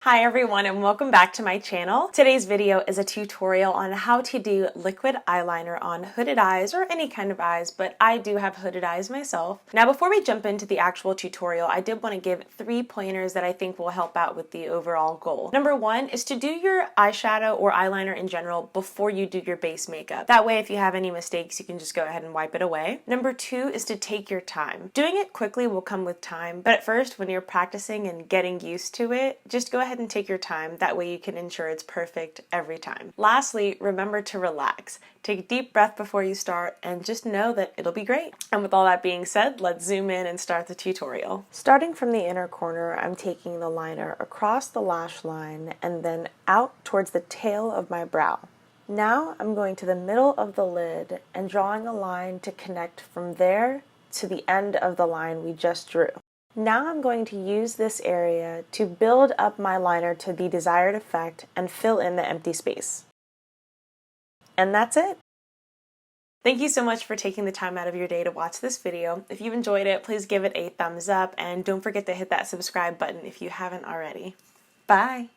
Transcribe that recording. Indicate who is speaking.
Speaker 1: Hi everyone and welcome back to my channel. Today's video is a tutorial on how to do liquid eyeliner on hooded eyes or any kind of eyes, but I do have hooded eyes myself. Now before we jump into the actual tutorial, I did want to give 3 pointers that I think will help out with the overall goal. Number 1 is to do your eyeshadow or eyeliner in general before you do your base makeup. That way if you have any mistakes you can just go ahead and wipe it away. Number 2 is to take your time. Doing it quickly will come with time, but at first when you're practicing and getting used to it, just go ahead and take your time. That way you can ensure it's perfect every time. Lastly, remember to relax. Take a deep breath before you start and just know that it'll be great. And with all that being said, let's zoom in and start the tutorial. Starting from the inner corner, I'm taking the liner across the lash line and then out towards the tail of my brow. Now I'm going to the middle of the lid and drawing a line to connect from there to the end of the line we just drew. Now I'm going to use this area to build up my liner to the desired effect and fill in the empty space. And that's it. Thank you so much for taking the time out of your day to watch this video. If you enjoyed it, please give it a thumbs up and don't forget to hit that subscribe button if you haven't already. Bye!